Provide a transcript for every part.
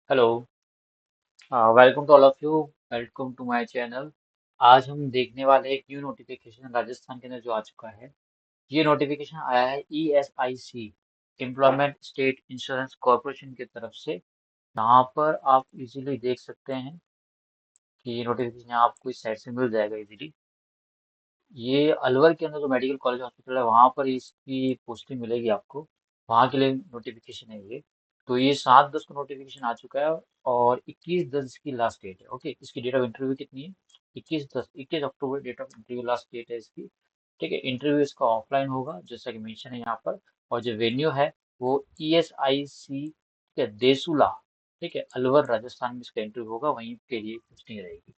Hello. Welcome to all of you. Welcome to my channel. आज हम देखने वाले एक न्यू नोटिफिकेशन राजस्थान के अंदर जो आ चुका है। ये नोटिफिकेशन आया है ESIC employment state insurance corporation की तरफ से। यहाँ पर आप इजीली देख सकते हैं कि ये नोटिफिकेशन आपको इस साइट से मिल जाएगा इजीली। ये अलवर के अंदर जो मेडिकल कॉलेज हॉस्पिटल है वहाँ पर इसकी पोस्टिंग मिलेगी आपको। वहाँ के लिए नोटिफिकेशन है ये। तो ये 7/10 को नोटिफिकेशन आ चुका है और 21/10 इसकी लास्ट डेट है। ओके, इसकी डेट ऑफ इंटरव्यू कितनी है? 21 date of interview last date है इसकी। ठीक है, इंटरव्यू इसका ऑफलाइन होगा जैसा कि मेंशन है यहाँ पर। और जो वेन्यू है वो ESIC, ठीक है, देसुला, ठीक है, अलवर राजस्थान में इसका इंटरव्यू होगा, वहीं के लिए पोस्टिंग रहेगी।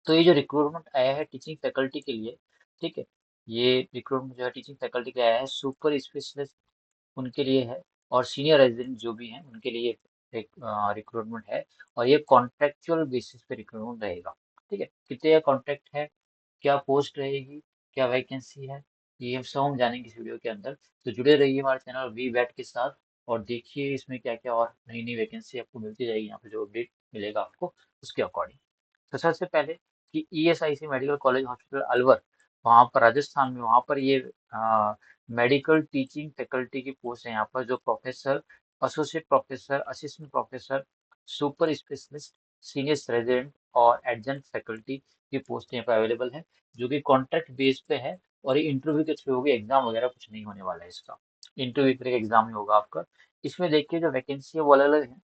तो ये जो रिक्रूटमेंट आया है टीचिंग फैकल्टी के लिए, ठीक है, ये रिक्रूटमेंट जो है टीचिंग फैकल्टी के लिए आया है, सुपर स्पेशलिस्ट उनके लिए है और सीनियर रेजिडेंट जो भी हैं उनके लिए एक रिक्रूटमेंट है। और ये कॉन्ट्रेक्चुअल बेसिस पे रिक्रूटमेंट रहेगा। ठीक है, कितने का कॉन्ट्रैक्ट है, क्या पोस्ट रहेगी, क्या वैकेंसी है, ये सब हम जानेंगे इस वीडियो के अंदर। तो जुड़े रहिए हमारे चैनल वी बैट के साथ और देखिए इसमें क्या क्या और नई नई वैकेंसी आपको मिलती जाएगी। यहाँ पे जो अपडेट मिलेगा आपको उसके अकॉर्डिंग। तो सबसे पहले कि ESIC medical college hospital Alwar, वहाँ पर राजस्थान में, वहाँ पर ये मेडिकल टीचिंग फैकल्टी की पोस्ट है यहाँ पर, जो professor, associate professor, assistant professor, super specialist, senior resident और एडजंक्ट फैकल्टी की पोस्ट यहाँ पर अवेलेबल है, जो कि कॉन्ट्रैक्ट बेस पे है। और ये इंटरव्यू के थ्रू होगी, एग्जाम वगैरह कुछ नहीं होने वाला है इसका। इंटरव्यू के एग्जाम ही होगा आपका। इसमें देखिए जो वैकेंसी है वो अलग अलग है।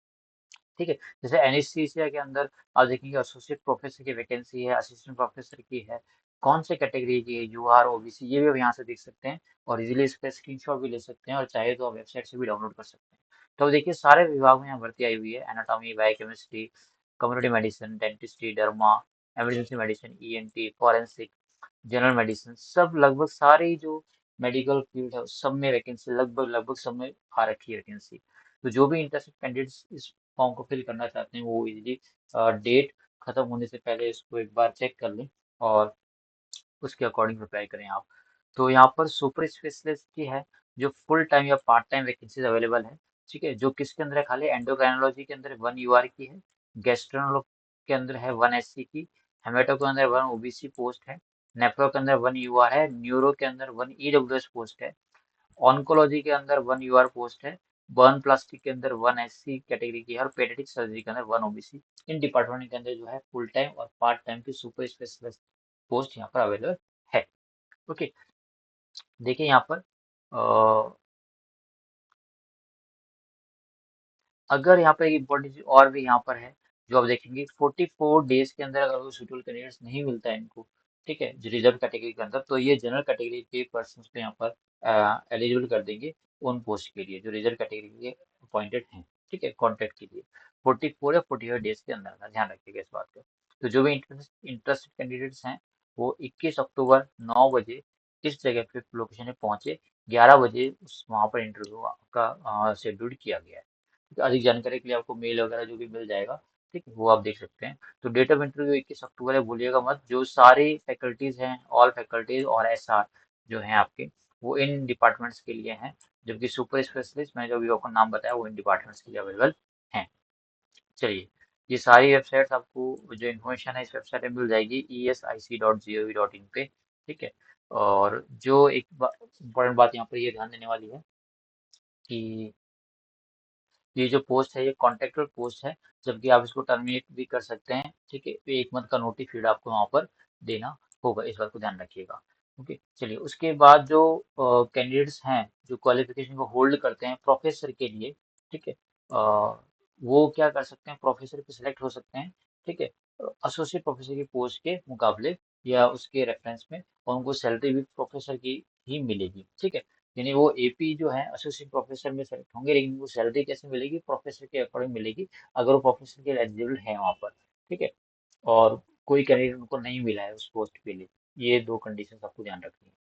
ठीक है, जैसे एनेस्थीसिया के अंदर आप देखेंगे एसोसिएट प्रोफेसर की वैकेंसी है, असिस्टेंट प्रोफेसर की है, कौन से कैटेगरी की है, UR OBC, ये भी आप यहाँ से देख सकते हैं और इजीली इसका स्क्रीनशॉट भी ले सकते हैं और चाहे तो आप वेबसाइट से भी डाउनलोड कर सकते हैं। तो अब देखिए सारे विभाग में यहाँ भर्ती आई हुई है, anatomy, biochemistry, community medicine, dentistry, derma, emergency medicine, ENT, forensic, general medicine, सब लगभग सारे ही जो मेडिकल फील्ड है उस सब में वैकेंसी लगभग लगभग सब में आ रखी है वैकेंसी। तो जो भी इंटरेस्टेड कैंडिडेट्स इस फॉर्म को फिल करना चाहते हैं वो इजीली डेट खत्म होने से पहले इसको एक बार चेक कर लें और उसके अकॉर्डिंग अप्लाई करें आप। तो यहाँ पर सुपर स्पेशलिस्ट की है, जो फुल टाइम या पार्ट टाइम वैकेंसीज अवेलेबल है। ठीक है, जो किसके अंदर है, खाली एंडोक्राइनोलॉजी के अंदर 1 UR की है, गैस्ट्रोनोलॉजी के अंदर है 1 SC की, हेमेटो के अंदर 1 OBC पोस्ट है, नेफ्रो के अंदर 1 UR है, न्यूरो के अंदर 1 EWS पोस्ट है, ऑन्कोलॉजी के अंदर 1 UR पोस्ट है, बर्न प्लास्टिक के अंदर 1 SC कैटेगरी की है और पेडियाट्रिक सर्जरी के अंदर 1 OBC। इन डिपार्टमेंट के अंदर जो है फुल टाइम और पार्ट टाइम की सुपर स्पेशलिस्ट पोस्ट यहाँ पर अवेलेबल है। ओके, देखिए यहाँ पर अगर यहाँ पर एक इम्पोर्टेंट चीज और भी यहाँ पर है, जो आप देखेंगे 44 डेज के अंदर अगर वो सुटेबल कैंडिडेट्स नहीं मिलता है इनको, ठीक है, जो रिजर्व कैटेगरी के अंदर, तो ये जनरल कैटेगरी के पर्सन को यहाँ पर एलिजिबल कर देंगे उन पोस्ट के लिए जो रिजर्व कैटेगरी के अपॉइंटेड हैं। ठीक है, कॉन्ट्रैक्ट के लिए 44 या 45 डेज के अंदर का ध्यान रखिएगा इस बात का। तो जो भी इंटरेस्टेड कैंडिडेट्स हैं वो 21 अक्टूबर 9 बजे इस जगह पे लोकेशन पे पहुंचे। 11 बजे उस वहाँ पर इंटरव्यू का शेड्यूल किया गया है। ठीक है, अधिक जानकारी के लिए आपको मेल वगैरह जो भी मिल जाएगा, ठीक है, वो आप देख सकते हैं। तो डेट ऑफ इंटरव्यू 21 अक्टूबर है, भूलिएगा मत। जो सारी फैकल्टीज हैं, ऑल फैकल्टीज और SR जो हैं आपके, वो इन डिपार्टमेंट्स के लिए हैं, जबकि सुपर स्पेशलिस्ट मैं जो भी आपको नाम बताया वो इन डिपार्टमेंट्स के लिए अवेलेबल हैं। चलिए, ये सारी वेबसाइट्स आपको जो इन्फॉर्मेशन है इस वेबसाइट में मिल जाएगी esic.gov.in पे। ठीक है, और जो एक इम्पोर्टेंट बात यहाँ पर ये ध्यान देने वाली है कि ये जो पोस्ट है ये कॉन्ट्रेक्चुअल पोस्ट है, जबकि आप इसको टर्मिनेट भी कर सकते हैं। ठीक है, 1 मंथ का नोटिस पीरियड आपको वहाँ पर देना होगा, इस बात को ध्यान रखिएगा। ओके, चलिए उसके बाद जो कैंडिडेट्स हैं जो क्वालिफिकेशन को होल्ड करते हैं प्रोफेसर के लिए, ठीक है, वो क्या कर सकते हैं, प्रोफेसर पे सिलेक्ट हो सकते हैं। ठीक है, एसोसिएट प्रोफेसर की पोस्ट के मुकाबले या उसके रेफरेंस में, और उनको सैलरी भी प्रोफेसर की ही मिलेगी। ठीक है, यानी वो AP जो है एसोसिएट प्रोफेसर में सेलेक्ट होंगे, लेकिन वो सैलरी कैसे मिलेगी, प्रोफेसर के अकॉर्डिंग मिलेगी, अगर वो प्रोफेसर के एलिजिबल है वहाँ पर। ठीक है, और कोई कैंडिडेट उनको नहीं मिला है उस पोस्ट के लिए, ये दो कंडीशन आपको ध्यान रखनी है।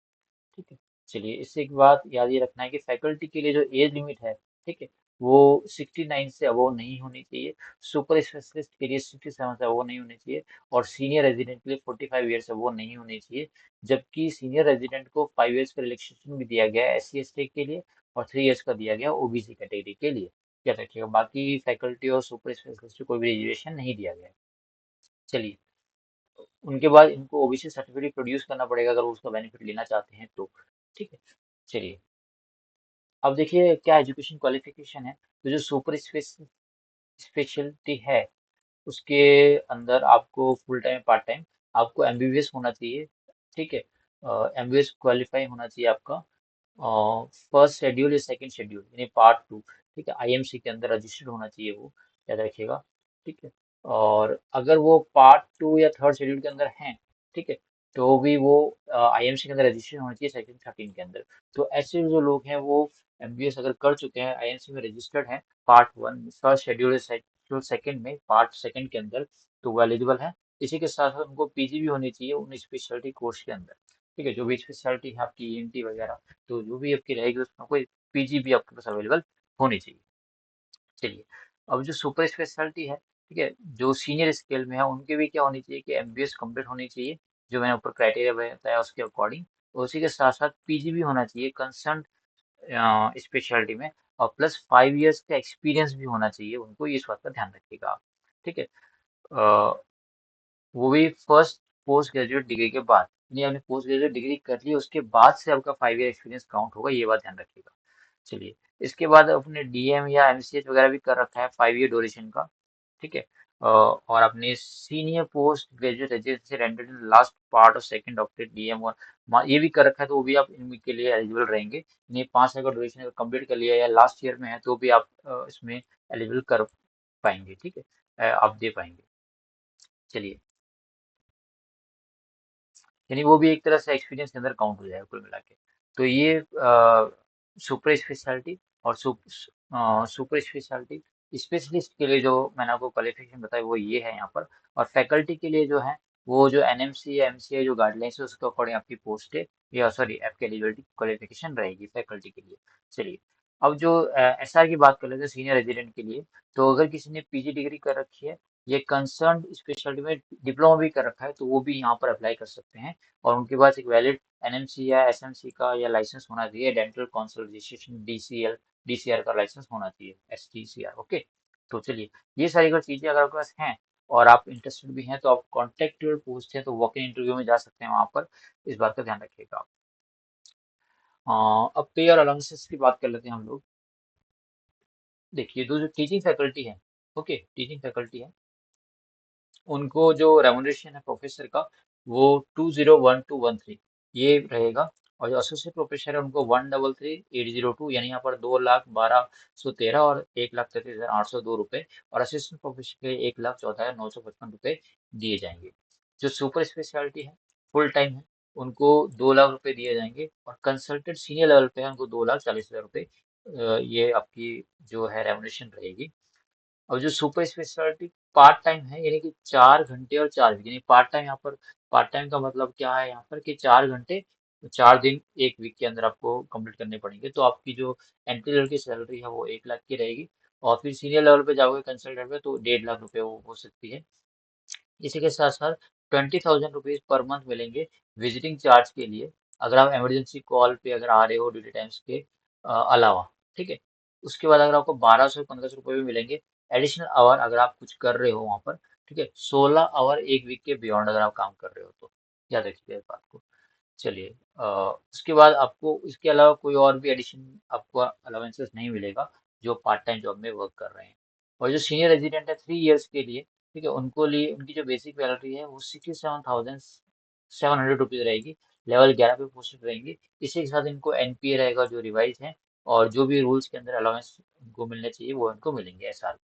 ठीक है, चलिए इससे एक बात याद ये रखना है कि फैकल्टी के लिए जो एज लिमिट है, ठीक है, वो 69 से अबव नहीं होनी चाहिए, सुपर स्पेशलिस्ट के लिए 67 से अबव नहीं होनी चाहिए, और सीनियर रेजिडेंट के लिए 45 ईयर से अबव नहीं होनी चाहिए। जबकि सीनियर रेजिडेंट को 5 ईयर्स का रिलैक्सेशन भी दिया गया है SC ST के लिए और 3 ईयर्स का दिया गया OBC कैटेगरी के लिए। याद रखिएगा। बाकी फैकल्टी और सुपर स्पेशलिस्ट कोई भी रिजर्वेशन नहीं दिया गया है। चलिए, उनके बाद इनको ओबीसी सर्टिफिकेट प्रोड्यूस करना पड़ेगा अगर वो उसका बेनिफिट लेना चाहते हैं तो। ठीक है। चलिए, अब देखिए क्या एजुकेशन क्वालिफिकेशन है। तो जो सुपर स्पेशलिटी है उसके अंदर आपको फुल टाइम पार्ट टाइम आपको एमबीबीएस होना चाहिए। ठीक है। एमबीबीएस क्वालिफाई होना चाहिए आपका। फर्स्ट शेड्यूल या सेकंड शेड्यूल यानी पार्ट टू। ठीक है, आईएमसी के अंदर रजिस्टर्ड होना चाहिए वो, याद रखिएगा। ठीक है। और अगर वो पार्ट टू या थर्ड शेड्यूल के अंदर हैं, ठीक है, तो भी वो आईएमसी के अंदर रजिस्ट्रेशन होना चाहिए सेकंड 13 के अंदर। तो ऐसे जो लोग हैं वो एमबीबीएस अगर कर चुके हैं, आईएमसी में रजिस्टर्ड हैं part one first schedule schedule second में पार्ट सेकंड के अंदर, तो वो एलिजिबल है। इसी के साथ साथ उनको पीजी भी होनी चाहिए उन स्पेशलिटी कोर्स के अंदर। ठीक है, जो भी स्पेशलिटी है आपकी ईएनटी वगैरह, तो जो भी आपकी रहेगी उसमें कोई पीजी भी आपके पास अवेलेबल होनी चाहिए। चलिए, अब जो सुपर स्पेशलिटी है, ठीक है, जो सीनियर स्केल में है उनके भी क्या होनी चाहिए कि एमबीबीएस कंप्लीट होनी चाहिए, जो मैंने ऊपर क्राइटेरिया बताया उसके अकॉर्डिंग। और उसी के साथ साथ पीजी भी होना चाहिए कंसर्न स्पेशलिटी में, और प्लस 5 इयर्स का एक्सपीरियंस भी होना चाहिए उनको, ये इस बात का ध्यान रखिएगा आप। ठीक है। वो भी फर्स्ट पोस्ट ग्रेजुएट डिग्री के बाद, यानी आपने पोस्ट ग्रेजुएट डिग्री कर ली उसके बाद से आपका 5 ईयर एक्सपीरियंस काउंट होगा, ये बात ध्यान रखिएगा। चलिए, इसके बाद अपने डीएम या एमसीएच वगैरह भी कर रखा है 5 ईयर ड्यूरेशन का। ठीक है। और अपने senior post graduate education rendered in last part of second doctorate DM और ये भी कर रखा है, तो वो भी आप इनके लिए एलिजिबल रहेंगे। यानी 5 साल का ड्यूरेशन अगर कंप्लीट कर लिया या लास्ट ईयर में है तो भी आप इसमें एलिजिबल कर पाएंगे। ठीक है। आप दे पाएंगे। चलिए, यानी वो भी एक तरह से एक्सपीरियंस के अंदर काउंट हो जाएगा कुल मिला के। तो ये सुपर स्पेशलिटी और सुपर स्पेशलिटी स्पेशलिस्ट के लिए जो मैंने आपको क्वालिफिकेशन बताया वो ये है यहाँ पर। और फैकल्टी के लिए जो है वो जो एनएमसी या एमसीआई जो गाइडलाइंस है उसके अकॉर्डिंग आपकी पोस्ट है या सॉरी आपकी एलिजिबिलिटी क्वालिफिकेशन रहेगी फैकल्टी के लिए। चलिए, अब जो एसआर की बात कर लेते हैं सीनियर रेजिडेंट के लिए। तो अगर किसी ने पीजी डिग्री कर रखी है, ये कंसर्न स्पेशलिटी में डिप्लोमा भी कर रखा है, तो वो भी यहाँ पर अप्लाई कर सकते हैं। और उनके पास एक वैलिड एनएमसी या एसएमसी का या लाइसेंस होना चाहिए, डेंटल कंसल्टेशन डीसीएल डीसीआर का लाइसेंस होना चाहिए, एसटीसीआर। ओके। तो चलिए, ये सारी अगर चीजें अगर आपके पास हैं और आप इंटरेस्टेड भी हैं तो आप कॉन्टेक्ट पोस्ट है तो वॉक इन इंटरव्यू में जा सकते हैं वहां पर। इस बात का ध्यान रखिएगा आप। अब पे और अलाउंसेस की बात कर लेते हैं हम लोग। देखिए, जो जो टीचिंग फैकल्टी है, ओके, टीचिंग फैकल्टी है, उनको जो रेमुनरेशन है प्रोफेसर का वो 201213 ये रहेगा। और जो एसोसिएट प्रोफेसर है उनको 133,802 यानी यहाँ पर 2,12,13 और 1,33,802 रुपये। और असिस्टेंट प्रोफेसर के 1,14,955 रुपये दिए जाएंगे। जो सुपर स्पेशलिटी है फुल टाइम है उनको 2 लाख रुपए दिए जाएंगे। और कंसल्टेंट सीनियर लेवल पे है उनको 2,40,000 रुपये ये आपकी जो है रेमुनरेशन रहेगी। और जो सुपर स्पेशलिटी पार्ट टाइम है यानी कि 4 घंटे और 4 वीक, यानी पार्ट टाइम यहाँ पर पार्ट टाइम का मतलब क्या है यहाँ पर कि 4 घंटे 4 दिन एक वीक के अंदर आपको कंप्लीट करने पड़ेंगे। तो आपकी जो एंट्री लेवल की सैलरी है वो 1 लाख की रहेगी। और फिर सीनियर लेवल पे जाओगे कंसल्टेंट पे तो 1.5 लाख रुपए वो हो सकती है। इसी के साथ साथ 20,000 रुपीज पर मंथ मिलेंगे विजिटिंग चार्ज के लिए, अगर आप इमरजेंसी कॉल पे अगर आ रहे हो ड्यूटी टाइम्स के अलावा। ठीक है। उसके बाद अगर आपको 1,200 1500 रुपये भी मिलेंगे एडिशनल आवर अगर आप कुछ कर रहे हो वहाँ पर। ठीक है, 16 आवर एक वीक के बियॉन्ड अगर आप काम कर रहे हो तो याद रखिएगा इस बात को। चलिए, उसके बाद आपको इसके अलावा कोई और भी एडिशन आपको अलाउंसेस नहीं मिलेगा जो पार्ट टाइम जॉब में वर्क कर रहे हैं। और जो सीनियर रेजिडेंट है 3 इयर्स के लिए, ठीक है, उनको लिए उनकी जो बेसिक सैलरी है वो 67,700 रुपीज रहेगी। लेवल 11 पे पोस्टेड रहेंगी। इसी के साथ इनको एनपीए रहेगा जो रिवाइज है। और जो भी रूल्स के अंदर अलाउंस इनको मिलने चाहिए वो इनको मिलेंगे एसआर।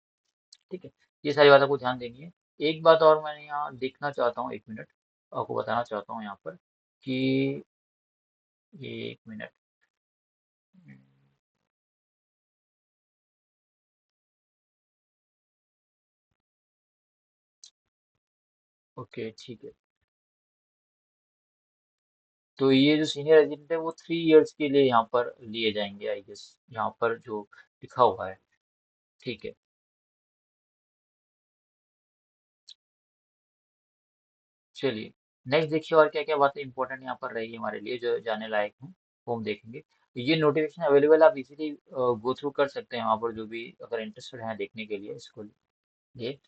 ठीक है, ये सारी बातों को ध्यान देंगे। एक बात और मैं यहाँ देखना चाहता हूँ, 1 मिनट आपको बताना चाहता हूँ यहाँ पर कि ये 1 मिनट। ओके, ठीक है। तो ये जो सीनियर एजेंट है वो 3 इयर्स के लिए यहाँ पर लिए जाएंगे आई गेस, यहाँ पर जो लिखा हुआ है। ठीक है। चलिए, नेक्स्ट देखिए और क्या क्या बातें इंपॉर्टेंट यहाँ पर रहेगी हमारे लिए जो जाने लायक हैं वो हम देखेंगे। ये नोटिफिकेशन अवेलेबल, आप इजीली गो थ्रू कर सकते हैं वहाँ पर, जो भी अगर इंटरेस्टेड हैं देखने के लिए इसको लिए।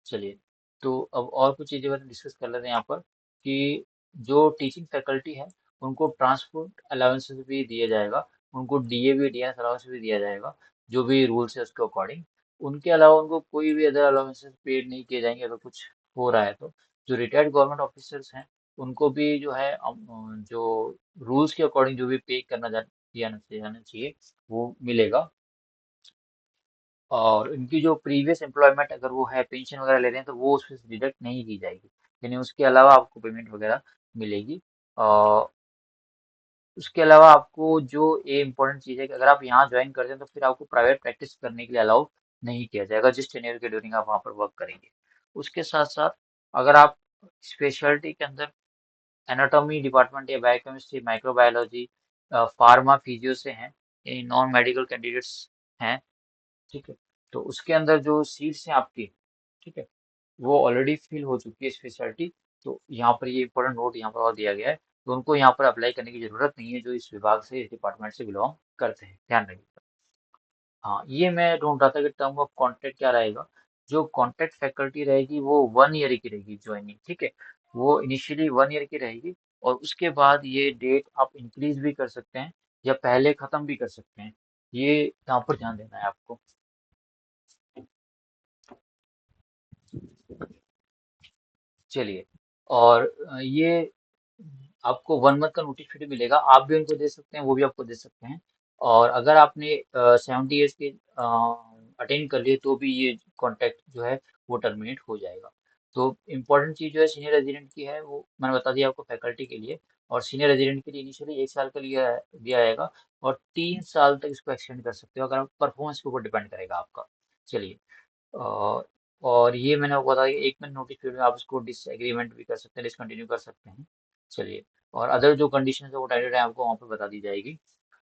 चलिए, तो अब और कुछ चीज़ें बस डिस्कस कर लेते हैं यहाँ पर, कि जो टीचिंग फैकल्टी है उनको ट्रांसपोर्ट अलाउंसेस भी दिया जाएगा, उनको डीए भी अलाउंस भी दिया जाएगा, जो भी रूल्स है उसके अकॉर्डिंग। उनके अलावा उनको कोई भी अदर अलाउंसेस पेड नहीं किए जाएंगे अगर कुछ हो रहा है तो। जो रिटायर्ड गवर्नमेंट ऑफिसर्स हैं उनको भी जो है जो रूल्स के अकॉर्डिंग जो भी पे करना जाना चाहिए वो मिलेगा। और उनकी जो प्रीवियस एम्प्लॉयमेंट अगर वो है, पेंशन वगैरह ले रहे हैं, तो वो उसमें से डिडक्ट नहीं की जाएगी, यानी उसके अलावा आपको पेमेंट वगैरह मिलेगी। और उसके अलावा आपको जो ये इम्पोर्टेंट चीज़ है कि अगर आप यहाँ ज्वाइन करते हैं तो फिर आपको प्राइवेट प्रैक्टिस करने के लिए अलाउ नहीं किया जाएगा, जिस टेन्योर के ड्यूरिंग आप वहाँ पर वर्क करेंगे। उसके साथ साथ अगर आप स्पेशलिटी के अंदर एनाटॉमी डिपार्टमेंट या बायोकेमिस्ट्री, माइक्रोबायोलॉजी, फार्मा, फिजियो से हैं, नॉन मेडिकल कैंडिडेट्स हैं, ठीक है, तो उसके अंदर जो सीट्स हैं आपकी, ठीक है, वो ऑलरेडी फिल हो चुकी है स्पेशलिटी। तो यहाँ पर ये इंपॉर्टेंट नोट यहाँ पर और दिया गया है, तो उनको यहाँ पर अप्लाई करने की जरूरत नहीं है जो इस विभाग से, इस डिपार्टमेंट से बिलोंग करते हैं, ध्यान रखिएगा। हाँ, ये मैं ढूंढ रहा था कि टर्म ऑफ कॉन्ट्रैक्ट क्या रहेगा। जो कॉन्ट्रैक्ट फैकल्टी रहेगी वो 1 ईयर की रहेगी ज्वाइनिंग, ठीक है, वो इनिशियली 1 ईयर की रहेगी, और उसके बाद ये डेट आप इंक्रीज भी कर सकते हैं या पहले खत्म भी कर सकते हैं, ये यहाँ पर ध्यान देना है आपको। चलिए, और ये आपको 1 मंथ का नोटिस पीरियड मिलेगा, आप भी उनको दे सकते हैं, वो भी आपको दे सकते हैं। और अगर आपने 70 ईयर्स के अटेंड कर लिए तो भी ये कॉन्ट्रैक्ट जो है वो टर्मिनेट हो जाएगा। तो इम्पोर्टेंट चीज़ जो है सीनियर रेजिडेंट की है वो मैंने बता दिया आपको फैकल्टी के लिए। और सीनियर रेजिडेंट के लिए इनिशियली 1 साल का लिया दिया जाएगा, और 3 साल तक इसको एक्सटेंड कर सकते हो अगर आप परफॉर्मेंस के ऊपर डिपेंड करेगा आपका। चलिए, अ, और ये मैंने आपको बताया कि 1 मंथ नोटिस पीरियड में आप उसको डिसएग्रीमेंट भी कर सकते हैं, डिसकंटिन्यू कर सकते हैं। चलिए, और अदर जो कंडीशन है वो टाइटेड है आपको वहाँ पे बता दी जाएगी।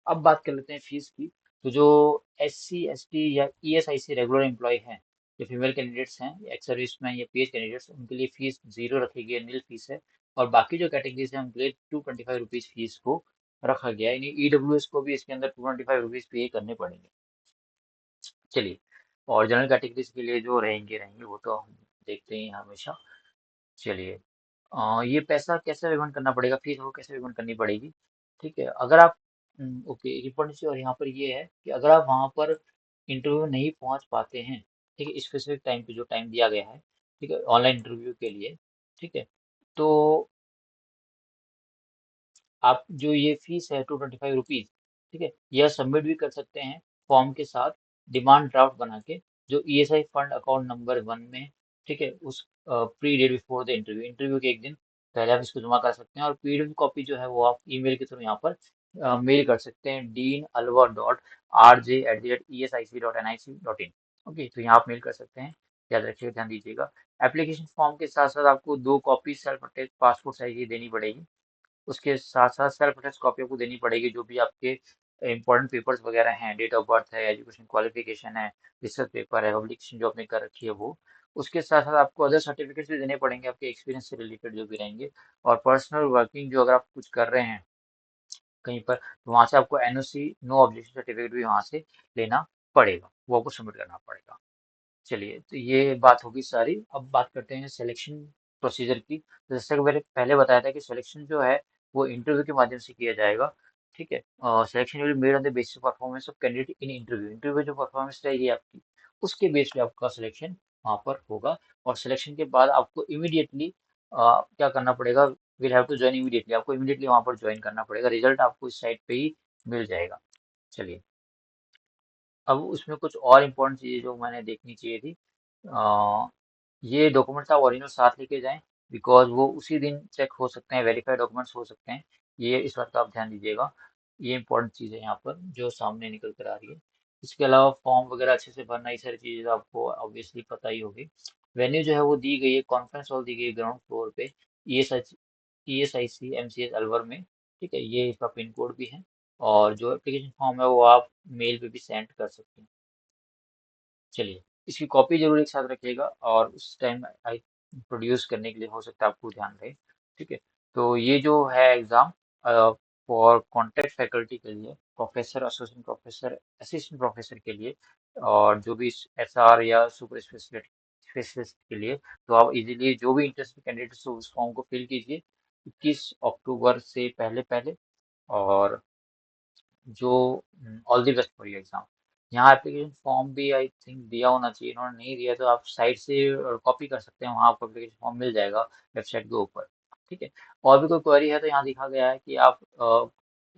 अब बात कर लेते हैं फीस की। तो जो SC ST या ESIC रेगुलर एम्प्लॉय हैं, जो फीमेल कैंडिडेट्स हैं, एक्स सर्विसमैन या PH कैंडिडेट्स, उनके लिए फीस जीरो रखी गई है, नील फीस है। और बाकी जो कैटेगरीज हैं उनके लिए 225 रुपीज़ फीस को रखा गया है, यानी EWS को भी इसके अंदर 225 रुपीज़ पे करने पड़ेंगे। चलिए, और जनरल कैटेगरीज के लिए जो रहेंगे रहेंगे वो तो हम देखते ही हैं हमेशा। चलिए, ये पैसा कैसे पेमेंट करना पड़ेगा, फीस वो कैसे पेमेंट करनी पड़ेगी, ठीक है। अगर आप ओके, इम्पोर्टेंट चीज़ और यहाँ पर ये है कि अगर आप वहाँ पर इंटरव्यू नहीं पहुँच पाते हैं, ठीक है, स्पेसिफिक टाइम पे जो टाइम दिया गया है, ठीक है, ऑनलाइन इंटरव्यू के लिए, ठीक है, तो आप जो ये फीस है 225 रुपीज़, ठीक है, यह सबमिट भी कर सकते हैं फॉर्म के साथ, डिमांड ड्राफ्ट बना के, जो ESI फंड अकाउंट नंबर 1 में, ठीक है, उस pre date before the interview, interview के एक दिन पहले आप इसको जमा कर सकते हैं। और PDF कॉपी जो है वो आप ईमेल के थ्रू यहाँ पर मेल कर सकते हैं, dean.alva.rj@esic.nic.in। ओके, तो यहाँ आप मेल कर सकते हैं, याद रखिएगा, ध्यान दीजिएगा। एप्लीकेशन फॉर्म के साथ साथ आपको 2 copy self attest passport size की देनी पड़ेगी। उसके साथ साथ सेल्फ अटेस्ट कॉपी आपको देनी पड़ेगी, जो भी आपके इंपॉर्टेंट पेपर्स वगैरह हैं, डेट ऑफ बर्थ है, एजुकेशन क्वालिफिकेशन है, रिसर्च पेपर है, पब्लिकेशन जो आपने कर रखी है वो। उसके साथ साथ आपको अदर सर्टिफिकेट्स भी देने पड़ेंगे आपके एक्सपीरियंस से रिलेटेड जो भी रहेंगे। और पर्सनल वर्किंग जो अगर आप कुछ कर रहे हैं कहीं पर, तो वहाँ से आपको NOC, नो ऑब्जेक्शन सर्टिफिकेट भी वहाँ से लेना पड़ेगा, वो आपको सबमिट करना पड़ेगा। चलिए, तो ये बात होगी सारी। अब बात करते हैं सिलेक्शन प्रोसीजर की। तो जैसे कि मैंने पहले बताया था कि सिलेक्शन जो है वो इंटरव्यू के माध्यम से किया जाएगा, ठीक है। Selection will made on the basis performance of candidate in interview, interview जो परफॉर्मेंस रहेगी आपकी उसके बेस पे आपका सिलेक्शन वहाँ पर होगा। और सिलेक्शन के बाद आपको इमीडिएटली क्या करना पड़ेगा, will have to join immediately, आपको इमीडिएटली वहाँ पर ज्वाइन करना पड़ेगा, रिजल्ट आपको इस साइट पे ही मिल जाएगा। चलिए, अब उसमें कुछ और इम्पोर्टेंट चीज़ें जो मैंने देखनी चाहिए थी, अ, ये डॉक्यूमेंट्स आप ओरिजिनल साथ लेके जाएं, बिकॉज वो उसी दिन चेक हो सकते हैं, वेरीफाइड डॉक्यूमेंट्स हो सकते हैं, ये इस बात का आप ध्यान दीजिएगा। ये इंपॉर्टेंट चीज़ है यहाँ पर जो सामने निकल कर आ रही है। इसके अलावा फॉर्म वगैरह अच्छे से भरना, ये सारी चीज़ें तो आपको ऑब्वियसली पता ही होगी। वेन्यू जो है वो दी गई है, कॉन्फ्रेंस हॉल दी गई है ग्राउंड फ्लोर पे, ESIC MCS अलवर में, ठीक है, ये इसका पिन कोड भी है। और जो एप्लीकेशन फॉर्म है वो आप मेल पे भी सेंड कर सकते हैं। चलिए, इसकी कॉपी जरूर एक साथ रखिएगा, और उस टाइम आई प्रोड्यूस करने के लिए हो सकता है आपको ध्यान रहे, ठीक है। तो ये जो है एग्ज़ाम फॉर कॉन्ट्रैक्ट फैकल्टी के लिए, professor, associate professor, assistant professor के लिए, और जो भी एसआर या सुपर स्पेशलिस्ट के लिए। तो आप इजीली जो भी इंटरेस्टेड कैंडिडेट्स हो उस फॉर्म को फिल कीजिए 21 अक्टूबर से पहले पहले। और जो all the best for your exam. यहाँ एप्लीकेशन फॉर्म भी आई थिंक दिया होना चाहिए, इन्होंने नहीं दिया तो आप साइट से कॉपी कर सकते हैं, वहाँ आपको एप्लीकेशन फॉर्म मिल जाएगा वेबसाइट के ऊपर। ठीक है। और भी कोई क्वेरी है तो यहाँ दिखा गया है कि आप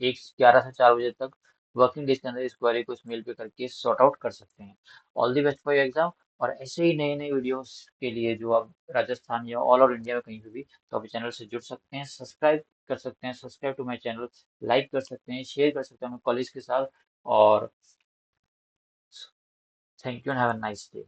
11 से 4 बजे तक वर्किंग डेज के अंदर इस क्वेरी को इस मेल पे करके सॉर्ट आउट कर सकते हैं। All the best for your exam. और ऐसे ही नए नए वीडियोस के लिए जो आप राजस्थान या ऑल ओवर इंडिया में कहीं पे भी, तो आप चैनल से जुड़ सकते हैं, सब्सक्राइब कर सकते हैं, subscribe to my channel, like कर सकते हैं, शेयर कर सकते हैं अपने कॉलेज के साथ। और thank you and have a nice day.